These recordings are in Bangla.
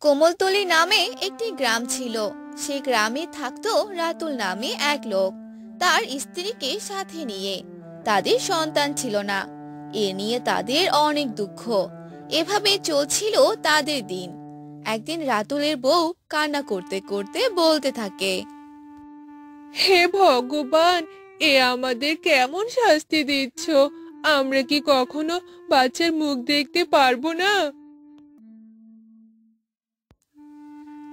কোমলতলী নামে একটি গ্রাম ছিল। সেই গ্রামে থাকতো রাতুল নামে এক লোক। তার স্ত্রীকে সাথে নিয়ে তাদের সন্তান ছিল না। এ নিয়ে তাদের অনেক দুঃখ। এভাবে চলছিল তাদের দিন। একদিন রাতুলের বউ কান্না করতে করতে বলতে থাকে, হে ভগবান, এ আমাদের কেমন শাস্তি দিচ্ছ? আমরা কি কখনো বাচ্চার মুখ দেখতে পারবো না?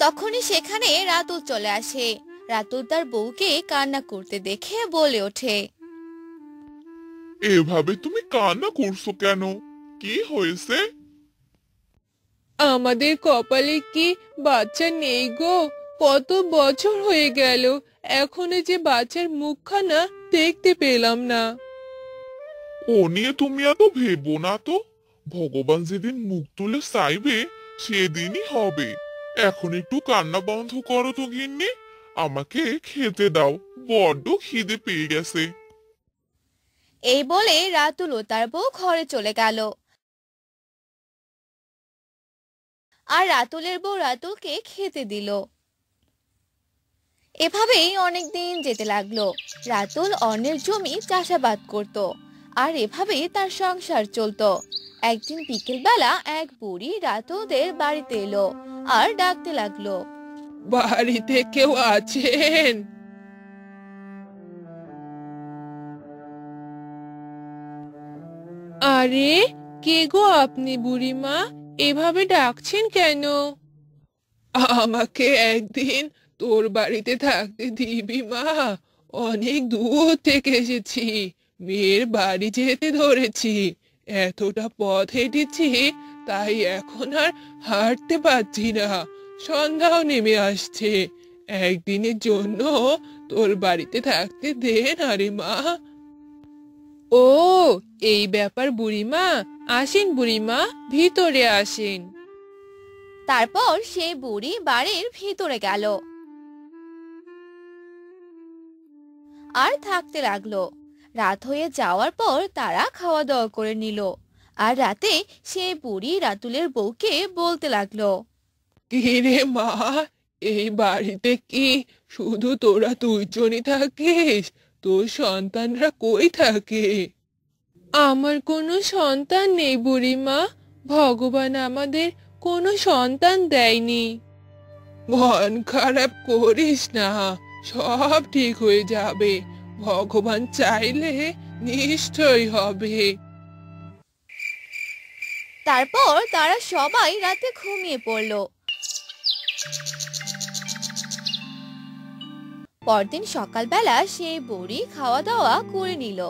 তখনই সেখানে রাতুল চলে আসে। রাতুল তার বউকে কান্না করতে দেখে বলে ওঠে, এভাবে তুমি কান্না করছো কেন? কি হয়েছে? আমাদের কপালে কি বাচ্চা নেই গো? কত বছর হয়ে গেল, এখনো যে বাচ্চার মুখখানা দেখতে পেলাম না। ও নিয়ে তুমি এত ভেবো না তো। ভগবান যেদিন মুখ তুলে চাইবে সেদিনই হবে। এখন একটু কান্না বন্ধ করো তো গিন্নি। আমাকে খেতে দাও, বড্ড খিদে পেয়ে গেছে। এই বলে রাতুল ও তার বউ ঘরে চলে গেল। আর রাতুলের বউ রাতুলকে খেতে দিল। এভাবেই অনেক দিন যেতে লাগলো। রাতুল অন্যের জমি চাষাবাদ করত। আর এভাবেই তার সংসার চলতো। একদিন বিকেলবেলা এক বুড়ি রাতুলদের বাড়িতে এলো আর ডাকতে লাগলো, বাড়িতে কেউ আছেন? আরে, কে গো আপনি বুড়িমা? এভাবে ডাকছেন কেন? আমাকে একদিন তোর বাড়িতে থাকতে দিবি মা? অনেক দূর থেকে এসেছি, মেয়ের বাড়ি যেতে ধরেছি। এতটা পথ হেঁটেছি, তাই এখন আর হাঁটতে পারছি না। সন্ধ্যাও নেমে আসছে। একদিনের জন্য তোর বাড়িতে থাকতে দে না রে মা। ও, এই ব্যাপার বুড়িমা। আসেন বুড়িমা, ভিতরে আসেন। তারপর সেই বুড়ি বাড়ির ভিতরে গেল আর থাকতে লাগলো। রাত হয়ে যাওয়ার পর তারা খাওয়া দাওয়া করে নিল। আর রাতে সেই বুড়ি রাতুলের বউকে বলতে লাগলো, কি রে মা, এই বাড়িতে কি শুধু তোরা দুইজনই থাকিস? তোর সন্তানরা কই থাকে? আমার কোনো সন্তান নেই বুড়িমা। ভগবান আমাদের কোনো সন্তান দেয়নি। মন খারাপ করিস না, সব ঠিক হয়ে যাবে। ভগবান চাইলে নিশ্চয়ই হবে। তারপর তারা সবাই রাতে ঘুমিয়ে পড়ল। পরদিন সকালবেলা সেই বুড়ি খাওয়া দাওয়া করে নিল।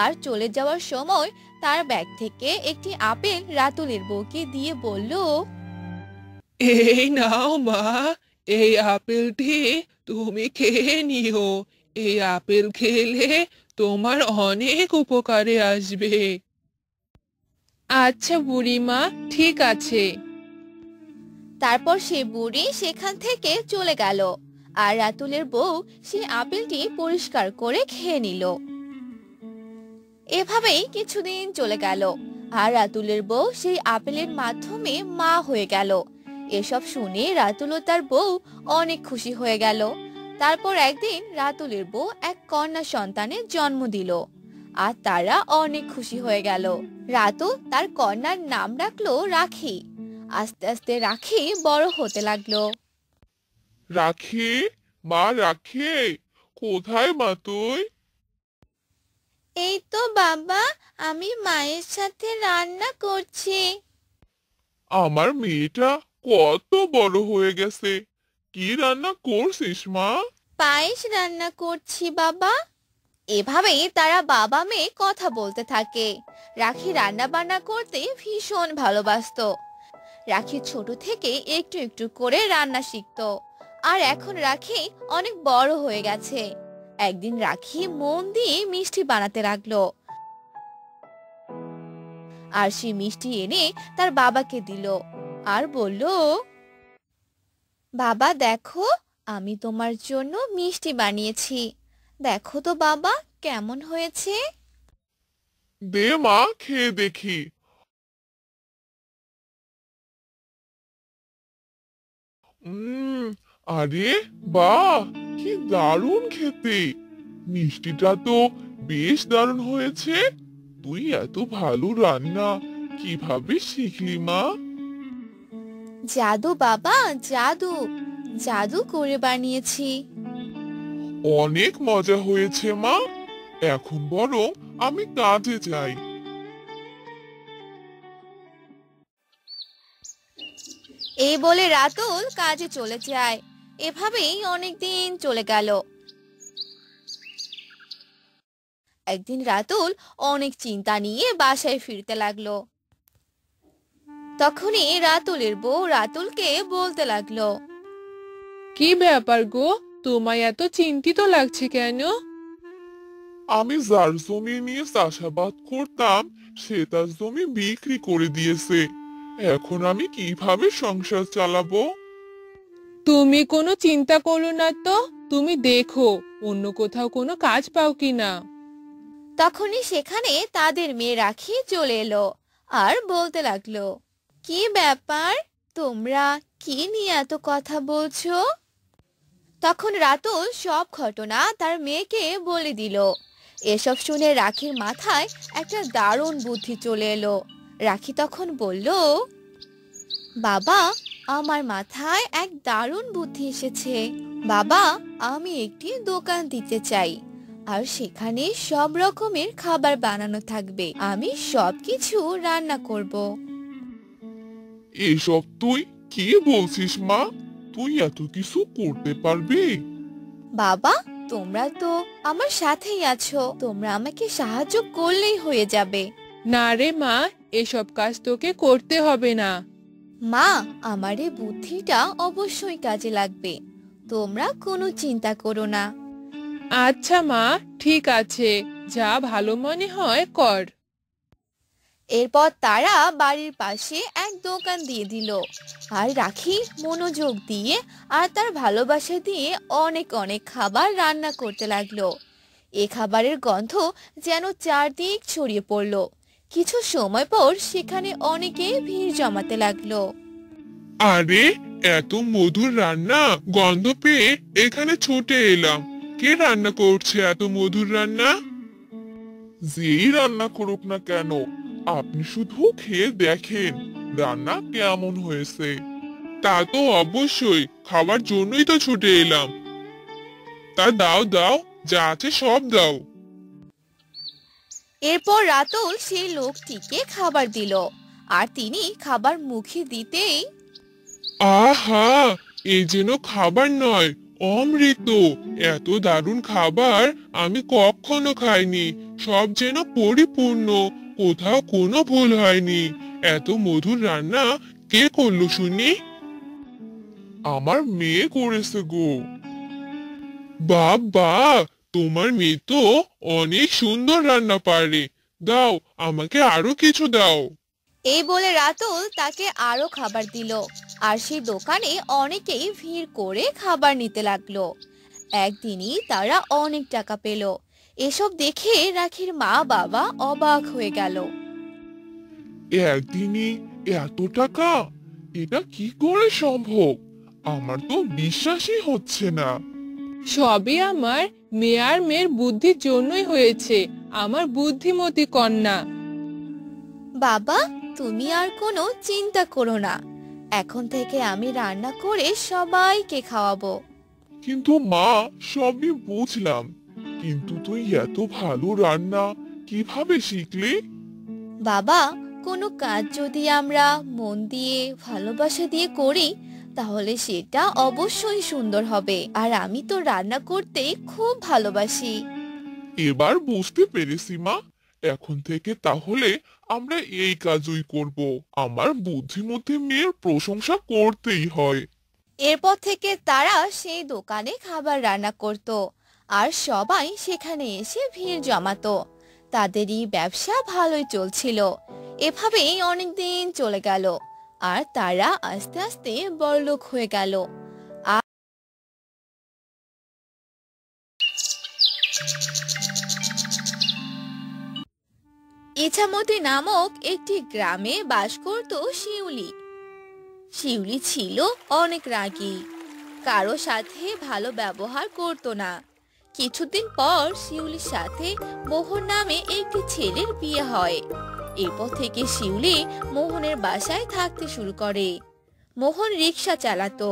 আর চলে যাওয়ার সময় তার ব্যাগ থেকে একটি আপেল রাতুলের বউকে দিয়ে বলল, এই নাও মা, এই আপেলটি তুমি খেয়ে নিও। এই আপেল খেলে তোমার অনেক উপকারে আসবে। আচ্ছা বুড়িমা, ঠিক আছে। তারপর সে বুড়ি সেখান থেকে চলে গেল। আর রাতুলের বউ সেই আপেলটি পরিষ্কার করে খেয়ে নিল। এভাবেই কিছুদিন চলে গেল। আর রাতুলের বউ সেই আপেলের মাধ্যমে মা হয়ে গেল। এসব শুনে রাতুল ও তার বউ অনেক খুশি হয়ে গেল। তারপর একদিন রাতুলের বউ এক কন্যা সন্তানের জন্ম দিল। আর তারা অনেক খুশি হয়ে গেল। রাতুল তার কন্যার নাম রাখলো রাখি। আস্তে আস্তে রাখি বড় হতে লাগলো। রাখি, মা রাখি, কোথায় মা তুই? এই তো বাবা, আমি মায়ের সাথে রান্না করছি। আমার মেয়েটা কত বড় হয়ে গেছে। কি রান্না করছিস মা? পায়েস রান্না করছি বাবা। এভাবেই তারা বাবা মেয়ে কথা বলতে থাকে। রাখি রান্না বান্না করতে ভীষণ ভালোবাসতো। রাখি ছোট থেকে একটু একটু করে রান্না শিখতো। আর এখন রাখি অনেক বড় হয়ে গেছে। একদিন রাখি মন দিয়ে মিষ্টি বানাতে লাগলো। আর সে মিষ্টি এনে তার বাবাকে দিল। আর বলল, বাবা দেখো, আমি তোমার জন্য মিষ্টি বানিয়েছি। দেখো তো বাবা, কেমন হয়েছে। দে মা, খেয়ে দেখি। উম আরে বাহ, কি দারুণ খেতে! মিষ্টিটা তো বেশ দারুণ হয়েছে। তুই এত ভালো রান্না কিভাবে শিখলি মা? জাদু বাবা, জাদু, জাদু করে বানিয়েছি। অনেক মজা হয়েছে মা। এখন বরং আমি কাজে যাই। এই বলে রাতুল কাজে চলে যায়। এভাবেই অনেক দিন চলে গেল। একদিন রাতুল অনেক চিন্তা নিয়ে বাসায় ফিরতে লাগলো। তখনই রাতুলের বউ রাতুলকে বলতে লাগলো। কি ব্যাপার গো, তোমায় এত চিন্তিত লাগছে কেন? আমি যার জমি নিয়ে চাষাবাদ করতাম সে তার জমি বিক্রি করে দিয়েছে। এখন আমি কিভাবে সংসার চালাবো? তুমি কোনো চিন্তা করো না তো, তুমি দেখো অন্য কোথাও কোনো কাজ পাও কিনা। তখনই সেখানে তাদের মেয়ে রাখি চলে এলো আর বলতে লাগলো, কি ব্যাপার, তোমরা কি নিয়ে এত কথা বলছো? তখন রাতুল সব ঘটনা তার মেয়েকে বলে দিল। এসব শুনে রাখির মাথায় একটা দারুণ বুদ্ধি চলে এলো। রাখি তখন বলল, বাবা, আমার মাথায় এক দারুণ বুদ্ধি এসেছে। বাবা, আমি একটি দোকান দিতে চাই, আর সেখানে সব রকমের খাবার বানানো থাকবে। আমি সবকিছু রান্না করব। এসব তুই কি বলছিস মা? তুই এত কিছু করতে পারবি? বাবা, তোমরা তো আমার সাথেই আছো, তোমরা আমাকে সাহায্য করলেই হয়ে যাবে। না রে মা, এসব কাজ তোকে করতে হবে না। মা, আমার এই বুদ্ধিটা অবশ্যই কাজে লাগবে, তোমরা কোনো চিন্তা করো না। আচ্ছা মা, ঠিক আছে, যা ভালো মনে হয় কর। এরপর তারা বাড়ির পাশে এক দোকান দিয়ে দিল। আর রাখি মনোযোগ দিয়ে আর তার ভালোবাসা দিয়ে অনেক অনেক খাবার রান্না করতে লাগলো। এ খাবারের গন্ধ যেন চারদিক ছড়িয়ে পড়লো। কিছু সময় পর সেখানে অনেকে ভিড় জমাতে লাগলো। আরে, এত মধুর রান্না গন্ধ পেয়ে এখানে ছুটে এলাম। কে রান্না করছে এত মধুর রান্না? যেই রান্না করুক না কেন, আপনি শুধু খেয়ে দেখেন রান্না কেমন হয়েছে। তা তো অবশ্যই, খাবার জন্যই তো ছুটে এলাম। তা দাও দাও, যা আছে সব দাও। এরপর রাতুল সেই লোকটিকে খাবার দিল। আর তিনি খাবার মুখে দিতেই আহা, এই যেন খাবার নয়, অমৃত! এত দারুণ খাবার আমি কখনো খাইনি। সব যেন পরিপূর্ণ, কোথাও কোনো ভুল হয়নি। এত মধুর রান্না কে করলো শুনি? আমার মেয়ে করেছে গো। বাবা, তোমার মেয়ে তো অনেক সুন্দর রান্না পারে। দাও, আমাকে আরো কিছু দাও। এই বলে রাতুল তাকে আরো খাবার দিল। আর সেই দোকানে অনেকেই ভিড় করে খাবার নিতে লাগলো। একদিনই তারা অনেক টাকা পেল। এসব দেখে রাখির মা বাবা অবাক হয়ে গেল। একদিনই এত টাকা? এটা কি করে সম্ভব? আমার তো বিশ্বাসই হচ্ছে না। সবই আমার মেয়ে আর মেয়ের বুদ্ধির জন্যই হয়েছে, আমার বুদ্ধিমতী কন্যা। বাবা, তুমি আর কোনো চিন্তা করো না, এখন থেকে আমি রান্না করে সবাইকে খাওয়াবো। কিন্তু মা, সবই বুঝলাম, কিন্তু তুই এত ভালো রান্না কিভাবে শিখলি? বাবা, কোনো কাজ যদি আমরা মন দিয়ে ভালোবাসা দিয়ে করি তাহলে সেটা অবশ্যই সুন্দর হবে। আর আমি তো রান্না করতে খুব ভালোবাসি। এবার বুঝতে পেরেছি মা। এখন থেকে তাহলে আমরা এই কাজই করব। আমার বুদ্ধিমতী মেয়ের প্রশংসা করতেই হয়। এরপর থেকে তারা সেই দোকানে খাবার রান্না করত। আর সবাই সেখানে এসে ভিড় জমাতো। তাদেরই ব্যবসা ভালোই চলছিল। এভাবেই অনেক দিন চলে গেল। আর তারা আস্তে আস্তে বড়লোক হয়ে গেল। ইছামতি নামক একটি গ্রামে বাস করত শিউলি। শিউলি ছিল অনেক রাগী, কারো সাথে ভালো ব্যবহার করতো না। কিছুদিন পর শিউলির সাথে মোহন নামে একটি ছেলের বিয়ে হয়। এরপর থেকে শিউলি মোহনের বাসায় থাকতে শুরু করে। মোহন রিক্সা চালাতো,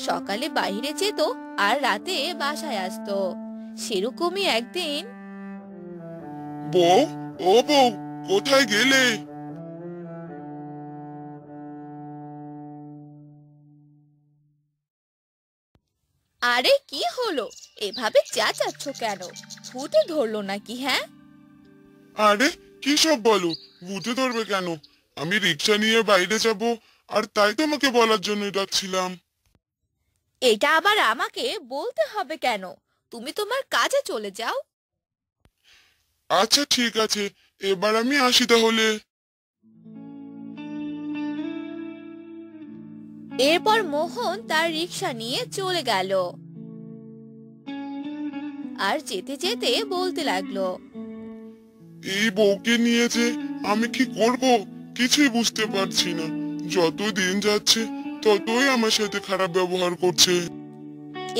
সকালে বাইরে যেত আর রাতে বাসায় আসতো। সেরকমই একদিন, বউ, ও বউ, কোথায় গেলে? আরে কি হলো, এভাবে চেঁচাচ্ছ কেন? ভূতে ধরলো নাকি? হ্যাঁ, আরে কি সব বলো? ভূতে ধরবে কেন? আমি রিক্সা নিয়ে বাইরে যাব, আর তাই তোমাকে বলার জন্য ডাকছিলাম। এটা আবার আমাকে বলতে হবে কেন? তুমি তোমার কাজে চলে যাও। আচ্ছা ঠিক আছে, এবার আমি আসি তাহলে। এরপর মোহন তার রিক্সা নিয়ে চলে গেল আর যেতে যেতে বলতে লাগলো, এই বউকে নিয়ে যে আমি কি করব কিছুই বুঝতে পারছি না। যত দিন যাচ্ছে ততই আমার সাথে খারাপ ব্যবহার করছে।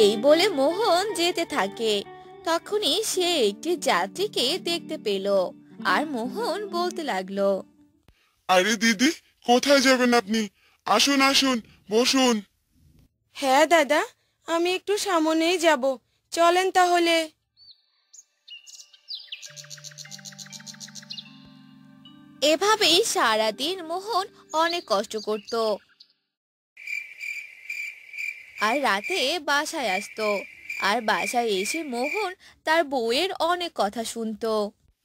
এই বলে মোহন যেতে থাকে। তখনই সে একটি যাত্রীকে দেখতে পেল আর মোহন বলতে লাগলো, আরে দিদি, কোথায় যাবেন আপনি? আসুন আসুন, বসুন। হ্যাঁ দাদা, আমি একটু সামনেই যাব, চলেন তাহলে। এভাবেই সারাদিন মোহন অনেক কষ্ট করত আর রাতে বাসায় আসতো। আর বাসায় এসে মোহন তার বউয়ের অনেক কথা শুনতো।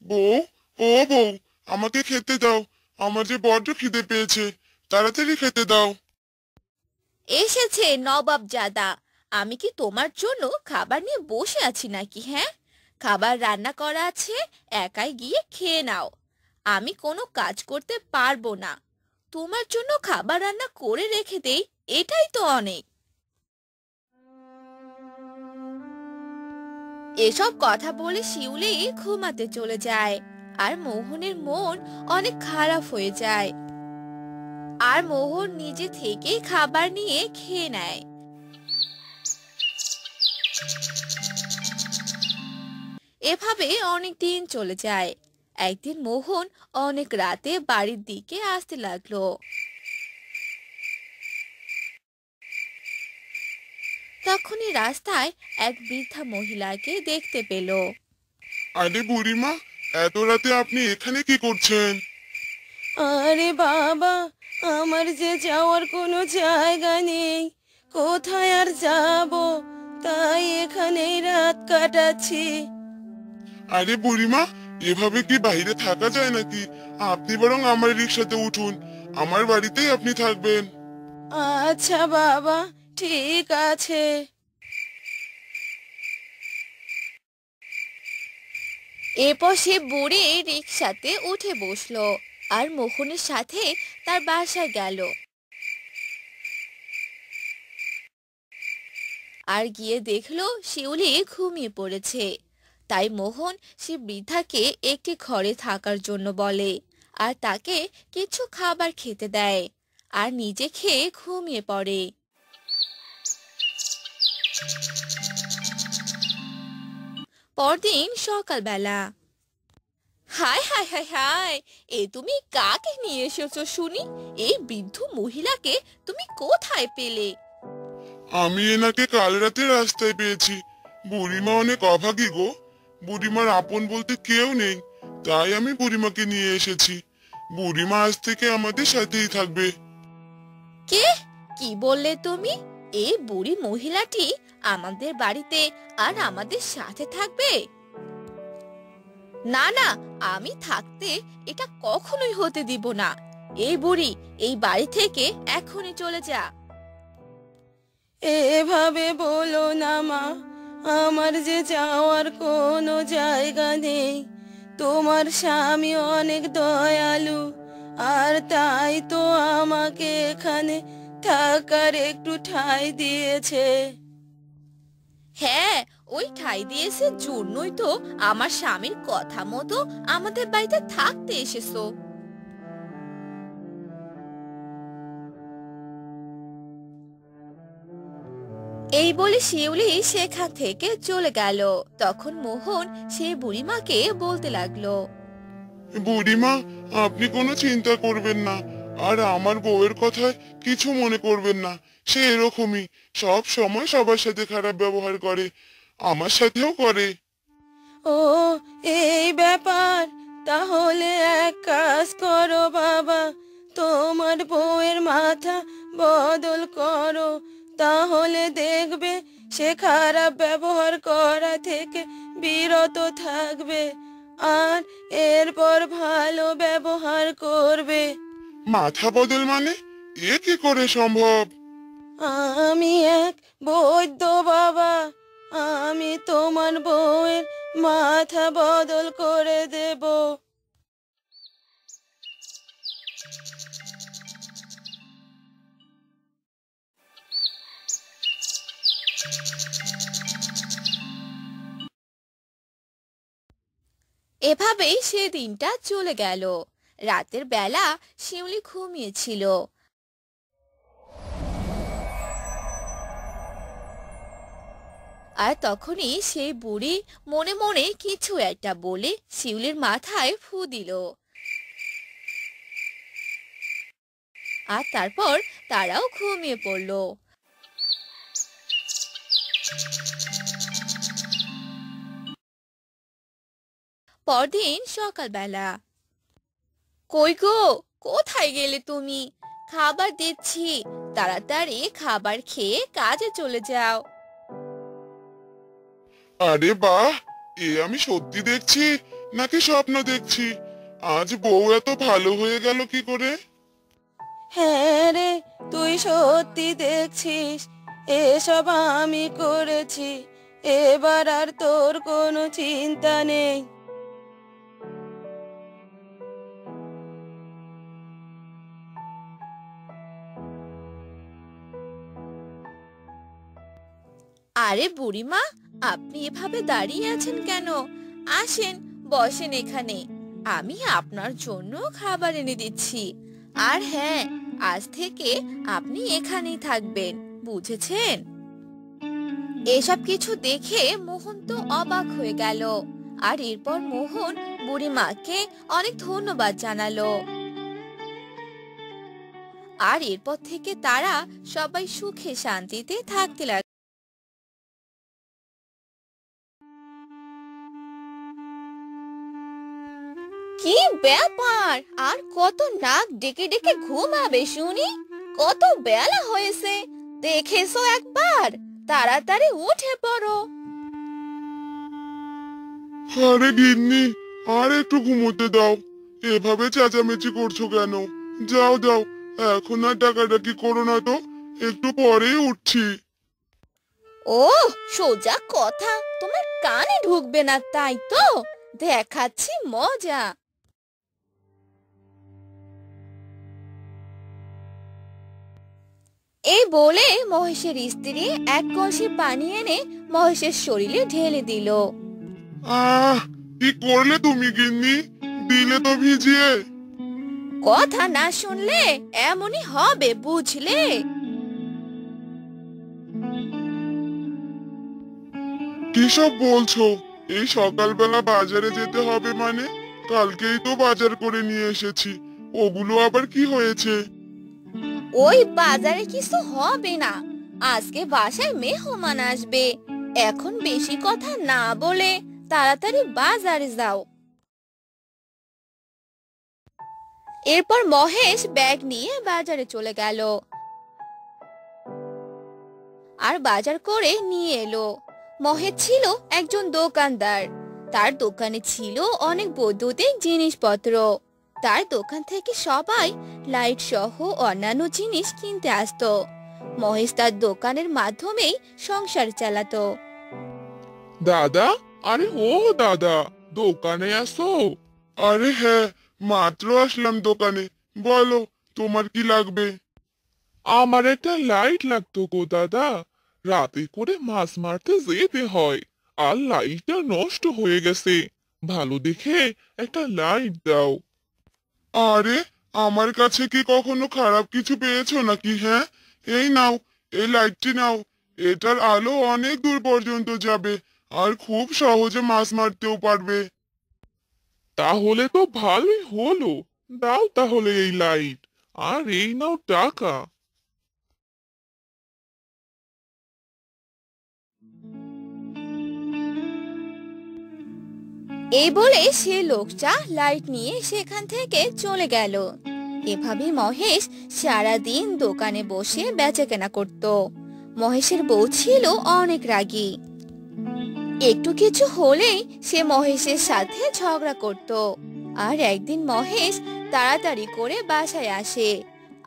বউ, ও বউ, আমাকে খেতে দাও। আমার যে বড্ড খিদে পেয়েছে, তাড়াতাড়ি খেতে দাও। এসেছে নবাব জাদা, আমি কি তোমার জন্য খাবার নিয়ে বসে আছি নাকি? হ্যাঁ, খাবার রান্না করা আছে, একাই গিয়ে খেয়ে নাও। আমি কোনো কাজ করতে পারবো না, তোমার জন্য খাবার রান্না করে রেখে দেই, এটাই তো অনেক। এসব কথা বলে শিউলি ঘুমাতে চলে যায় আর মোহনের মন অনেক খারাপ হয়ে যায়। আর মোহন নিজে থেকেই খাবার নিয়ে খেয়ে নেয়। এভাবে অনেক দিন চলে যায়। একদিন মোহন অনেক রাতে বাড়ির দিকে আসতে লাগলো। তখনই রাস্তায় এক বৃদ্ধা মহিলাকে দেখতে পেল। আরে বুড়িমা, এত রাতে আপনি এখানে কি করছেন? আরে বাবা, আমার যে যাওয়ার কোনো জায়গা নেই, কোথায় আর যাব, তাই এখানেই রাত কাটাচ্ছি। আরে বুড়িমা, এভাবে কি বাইরে থাকা যায় নাকি? আপনি বরং আমার রিক্সাতে উঠুন, আমার বাড়িতেই আপনি থাকবেন। আচ্ছা বাবা, ঠিক আছে। এরপর সে বুড়ি রিকশাতে উঠে বসলো আর মোহনের সাথে তার বাসায় গেল। আর গিয়ে দেখলো শিউলি ঘুমিয়ে পড়েছে। তাই মোহন সে বৃদ্ধাকে একটি ঘরে থাকার জন্য বলে আর তাকে কিছু খাবার খেতে দেয় আর নিজে খেয়ে ঘুমিয়ে পড়ে। পরদিন সকালবেলা, হায় হায় হায় হায়, এ তুমি কাকে নিয়ে এসেছো শুনি? এই বৃদ্ধ মহিলাকে তুমি কোথায় পেলে? আমি এনাকে কাল রাতে রাস্তায় পেয়েছি। বুড়িমা অনেক অভাগী গো। বুড়িমার আপন বলতে কেউ নেই, তাই আমি বুড়িমাকে নিয়ে এসেছি। বুড়িমা আজ থেকে আমাদের সাথেই থাকবে। কে? কি বললে তুমি? এই বুড়ি মহিলাটি আমাদের বাড়িতে আর আমাদের সাথে থাকবে? না না, আমি থাকতে এটা কখনোই হতে দিব না। এই বুড়ি, এই বাড়ি থেকে এখনই চলে যা। এভাবে বলো না মা, আমার যে যাওয়ার কোনো জায়গা নেই। তোমার স্বামী অনেক দয়ালু, আর তাই তো আমাকে এখানে থাকার একটু ঠাঁই দিয়েছে। হ্যাঁ, ওই ঠাঁই দিয়েছে জন্যই তো আমার স্বামীর কথা মতো আমাদের বাড়িতে থাকতে এসেছো। এই বলে শিউলি সেখান থেকে চলে গেল। তখন মোহন সেই বুড়িমাকে বলতে লাগলো, বুড়িমা, আপনি কোনো চিন্তা করবেন না, আর আমার বউয়ের কথায় কিছু মনে করবেন না। সে এরকমই, সব সময় সবার সাথে খারাপ ব্যবহার করে, আমার সাথেও করে। ও, এই ব্যাপার। তাহলে এক কাজ করো বাবা, তোমার বউয়ের মাথা বদল করো, তাহলে দেখবে সে খারাপ ব্যবহার করা থেকে বিরত থাকবে আর এরপর ভালো ব্যবহার করবে। মাথা বদল মানে? এ কি করে সম্ভব? আমি এক বৈদ্য বাবা, আমি তোমার বউয়ের মাথা বদল করে দেব। এভাবেই সে দিনটা চলে গেল। রাতের বেলা শিউলি ঘুমিয়েছিল। আর তখনই সেই বুড়ি মনে মনে কিছু একটা বলে শিউলির মাথায় ফু দিল। আর তারপর তারাও ঘুমিয়ে পড়ল। পরদিন সকালবেলা, কই গো, কোথায় গেলে তুমি? খাবার দিচ্ছি, তাড়াতাড়ি খাবার খেয়ে কাজে চলে যাও। আরে বাহ, এ আমি সত্যি দেখছি নাকি স্বপ্ন দেখছি? আজ বউ এত ভালো হয়ে গেল কি করে? হ্যাঁ রে, তুই সত্যি দেখছিস, এসব আমি করেছি, এবার আর তোর কোনো চিন্তা নেই। আরে বুড়িমা, আপনি এভাবে দাঁড়িয়ে আছেন কেন? আসেন, বসেন এখানে, আমি আপনার জন্য খাবার এনে দিচ্ছি। আর হ্যাঁ, আজ থেকে আপনি এখানেই থাকবেন, বুঝেছেন? এসব কিছু দেখে মোহন তো অবাক হয়ে গেল। আর এরপর মোহন বুড়িমাকে অনেক ধন্যবাদ জানালো। আর এরপর থেকে তারা সবাই সুখে শান্তিতে থাকতে লাগলো। কি ব্যাপার, আর কত নাক ডেকে ডেকে ঘুমাবে শুনি? কত বেলা হয়েছে, দেখেছো একবার? তাড়াতাড়ি উঠে পড়ো। আরে গিন্নি, আর একটু ঘুমোতে দাও, এভাবে চেঁচামেচি করছো কেন? যাও যাও, এখন আর ডাকাডাকি করো না তো, একটু পরেই উঠছি। ও, সোজা কথা তোমার কানে ঢুকবে না তাই তো? দেখাচ্ছি মজা। এই বলে মহেশের স্ত্রী এক কলসি পানি এনে মহেশের শরীরে ঢেলে দিল। আহ, কি করলে তুমি গিন্নি? দিলে তো ভিজিয়ে। কথা না শুনলে এমনই হবে, বুঝলে? কি সব বলছো? এই সকালবেলা বাজারে যেতে হবে মানে? কালকেই তো বাজার করে নিয়ে এসেছি, ওগুলো আবার কি হয়েছে? ওই বাজারে কিছু হবে না, আজকে বাসায় মেহমান আসবে। এখন বেশি কথা না বলে তাড়াতাড়ি বাজারে যাও। এরপর মহেশ ব্যাগ নিয়ে বাজারে চলে গেল আর বাজার করে নিয়ে এলো। মহেশ ছিল একজন দোকানদার। তার দোকানে ছিল অনেক বৈদ্যুতিক জিনিসপত্র। তার দোকান থেকে সবাই লাইট সহ অন্যান্য জিনিস কিনতে আসতো। মহেশ তার দোকানের মাধ্যমেই সংসার চালাতো। দাদা, আরে ও দাদা, দোকানে আসো? আরে হ্যাঁ, মাত্র আসলাম দোকানে। বলো, তোমার কি লাগবে? আমার একটা লাইট লাগতো গো দাদা, রাতে করে মাছ মারতে যেতে হয়, আর লাইটটা নষ্ট হয়ে গেছে, ভালো দেখে একটা লাইট দাও। আরে, আমার কাছে কি কখনো খারাপ কিছু পেয়েছো নাকি? হ্যাঁ, এই নাও, এই লাইটটি নাও, এটার আলো অনেক দূর পর্যন্ত যাবে আর খুব সহজে মাছ মারতেও পারবে। তাহলে তো ভালোই হলো। দাও তাহলে এই লাইট, আর এই নাও টাকা। এই বলে সে লোকটা লাইট নিয়ে সেখান থেকে চলে গেল। এভাবে মহেশ সারাদিন দোকানে বসে বেচাকেনা করত। মহেশের বউ ছিল অনেক রাগী। একটু কিছু হলেই সে মহেশের সাথে ঝগড়া করত। আর একদিন মহেশ তাড়াতাড়ি করে বাসায় আসে,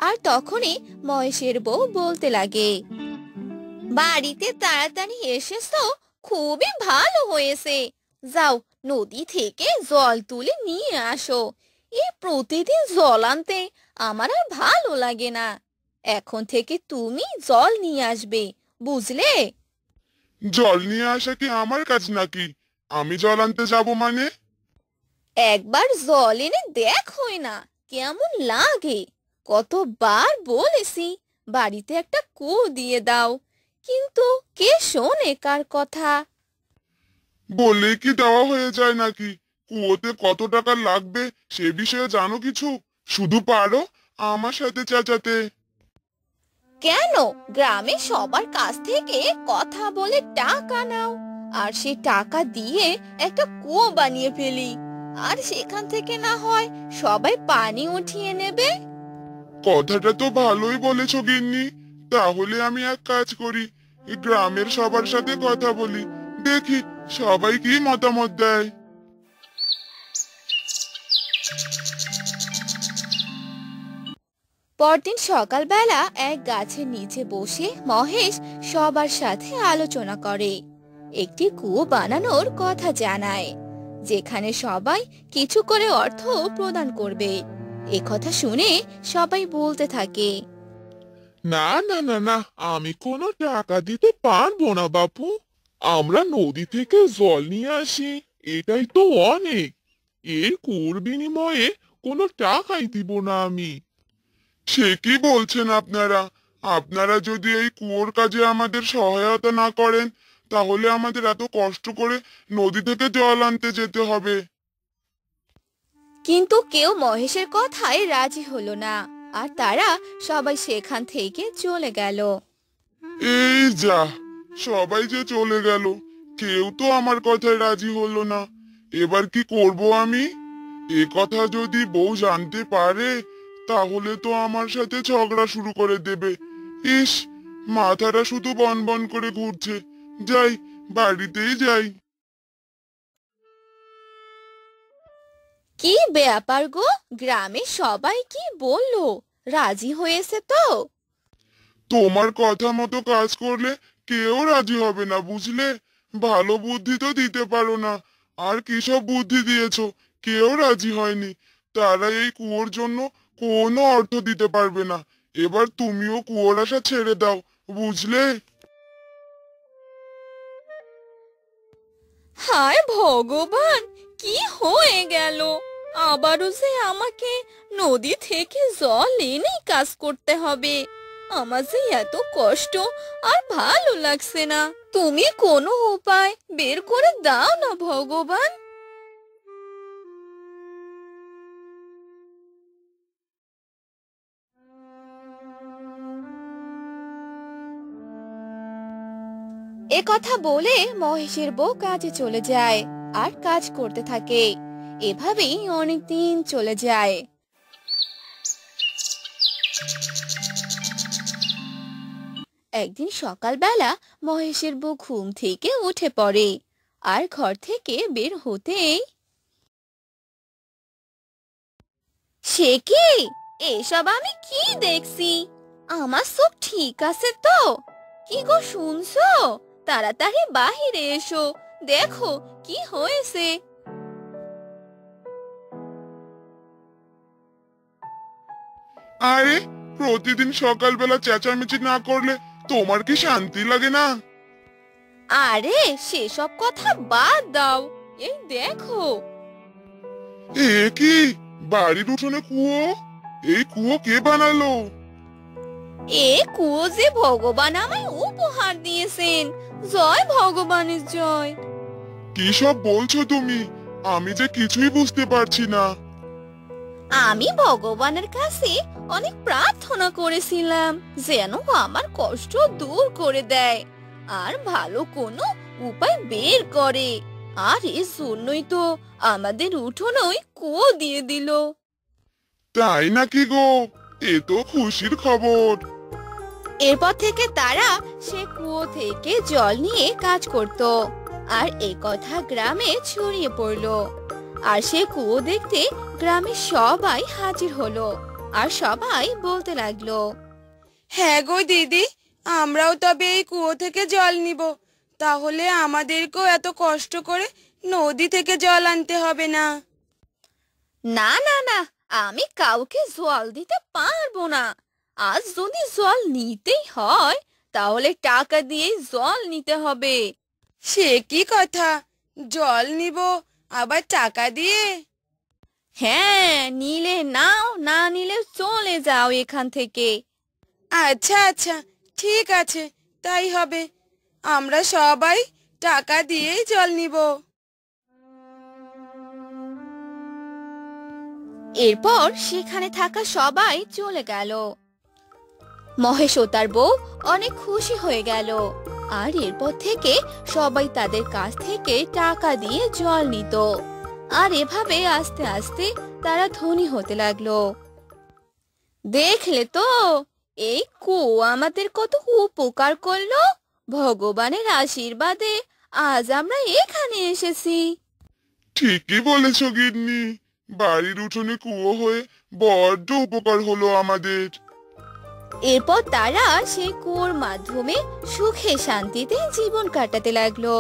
আর তখনই মহেশের বউ বলতে লাগে, বাড়িতে তাড়াতাড়ি এসেছো, খুবই ভালো হয়েছে। যাও, নদী থেকে জল তুলে নিয়ে আসো। এই প্রতিদিন জল আনতে আমার আর ভালো লাগে না। এখন থেকে তুমি জল নিয়ে আসবে, বুঝলে? জল নিয়ে আসা কি আমার কাজ নাকি? আমি জল আনতে যাব মানে? একবার জল এনে দেখোই না কেমন লাগে। কতবার বলেছি বাড়িতে একটা কুয়ো দিয়ে দাও, কিন্তু কে শোনে কার কথা? বললে কি দেওয়া হয়ে যায় নাকি? কুয়োতে কত টাকা লাগবে সে বিষয়ে জানো কিছু? শুধু পারো আমার সাথে চেঁচাতে। কেন গ্রামে সবার কাছ থেকে কথা বলে টাকা নাও, আর সে টাকা দিয়ে একটা কুয়ো বানিয়ে ফেলি, আর সেখান থেকে না হয় সবাই পানি উঠিয়ে নেবে। কথাটা তো ভালোই বলেছো গিন্নি। তাহলে আমি এক কাজ করি, এই গ্রামের সবার সাথে কথা বলি, দেখি সবাই কি মতামত দেয়। পরদিন সকালবেলা এক গাছের নিচে বসে মহেশ সবার সাথে আলোচনা করে। একটি কুয়ো বানানোর কথা জানায়, যেখানে সবাই কিছু করে অর্থ প্রদান করবে। এ কথা শুনে সবাই বলতে থাকে, না না না না, আমি কোনো টাকা দিতে পারবো না বাপু। আমরা নদী থেকে জল নিয়ে আসি, এটাই তো অনেক। এর কুয়োর বিনিময়ে কোনো টাকাই দিব না আমি। সে কি বলছেন আপনারা? আপনারা যদি এই কুয়োর কাজে আমাদের সহায়তা না করেন, তাহলে আমাদের এত কষ্ট করে নদী থেকে জল আনতে যেতে হবে। কিন্তু কেউ মহেশের কথায় রাজি হলো না, আর তারা সবাই সেখান থেকে চলে গেল। এই যা, সবাই যে চলে গেল, কেউ তো আমার কথায় রাজি হলো না। এবার কি করব আমি? এ কথা যদি বউ জানতে পারে, তাহলে তো আমার সাথে ঝগড়া শুরু করে দেবে। ইস, মাথাটা শুধু বন বন করে ঘুরছে। যাই, বাড়িতেই যাই। কি ব্যাপার গো, গ্রামে সবাই কি বললো? রাজি হয়েছে তো? তোমার কথা মতো কাজ করলে কেউ রাজি হবে না, বুঝলে? ভালো বুদ্ধি তো দিতে পারো না, আর কিসব বুদ্ধি দিয়েছো, কেউ রাজি হয়নি। তারা এই কুয়োর জন্য কোনো অর্থ দিতে পারবে না। এবার তুমিও কুয়োর আশা ছেড়ে দাও, বুঝলে? হায় ভগবান, কি হয়ে গেল? আবারও যে আমাকে নদী থেকে জল এনে কাজ করতে হবে। আমার যে এত কষ্ট আর ভালো লাগছে না। তুমি কোনো উপায় বের করে দাও না ভগবান। এ কথা বলে মহেশের বউ কাজে চলে যায় আর কাজ করতে থাকে। এভাবেই অনেক দিন চলে যায়। একদিন সকালবেলা মহেশের বউ ঘুম থেকে উঠে পড়ে, আর ঘর থেকে বের হতেই, সে কি? এসব আমি কি দেখছি? আমার চোখ ঠিক আছে তো? কি গো শুনছো? তাড়াতাড়ি বাহিরে এসো, দেখো কি হয়েছে। আরে, প্রতিদিন সকালবেলা চেঁচামেচি না করলে তোমার কি শান্তি লাগে না? আরে সেসব কথা বাদ দাও, এই দেখো। এ কি, বাড়ির উঠোনে কুয়ো? এই কুয়ো কে বানালো? এ কুয়ো যে ভগবান আমায় উপহার দিয়েছেন। জয় ভগবানের জয়। কি সব বলছো তুমি? আমি যে কিছুই বুঝতে পারছি না। আমি ভগবানের কাছে অনেক প্রার্থনা করেছিলাম যেন আমার কষ্ট দূর করে দেয় আর ভালো কোনো উপায় বের করে। আর এর জন্যই তো আমাদের উঠোনই কুয়ো দিয়ে দিল। তাই নাকি গো? এ তো খুশির খবর। এরপর থেকে তারা সে কুয়ো থেকে জল নিয়ে কাজ করত আর এই কথা গ্রামে ছড়িয়ে পড়লো। আর সে কুয়ো দেখতে গ্রামের সবাই হাজির হলো আর সবাই বলতে লাগলো, হ্যাঁ গো দিদি, আমরাও তবে এই কুয়ো থেকে জল নিব। তাহলে আমাদেরকেও এত কষ্ট করে নদী থেকে জল আনতে হবে না। না না না, আমি কাউকে জল দিতে পারবো না। আজ যদি জল নিতেই হয় তাহলে টাকা দিয়ে জল নিতে হবে। সে কি কথা, জল নিব আবার টাকা দিয়ে? হ্যাঁ, নিলে নাও, না নিলে চলে যাও এখান থেকে। আচ্ছা আচ্ছা, ঠিক আছে, তাই হবে। আমরা সবাই টাকা দিয়েই জল নিব। এরপর সেখানে থাকা সবাই চলে গেল। মহেশ ও তার বউ অনেক খুশি হয়ে গেল আর এরপর থেকে সবাই তাদের কাছ থেকে টাকা দিয়ে জল নিত। আর এভাবে আস্তে আস্তে তারা ধনী হতে লাগলো। দেখলে তো, এই কুয়ো আমাদের কত উপকার করলো। ভগবানের আশীর্বাদে আজ আমরা এখানে এসেছি। ঠিকই বলেছো গিন্নি, বাড়ির উঠোনে কুয়ো হয়ে বড্ড উপকার হলো আমাদের। এরপর তারা সেই কুয়োর মাধ্যমে সুখে শান্তিতে জীবন কাটাতে লাগলো।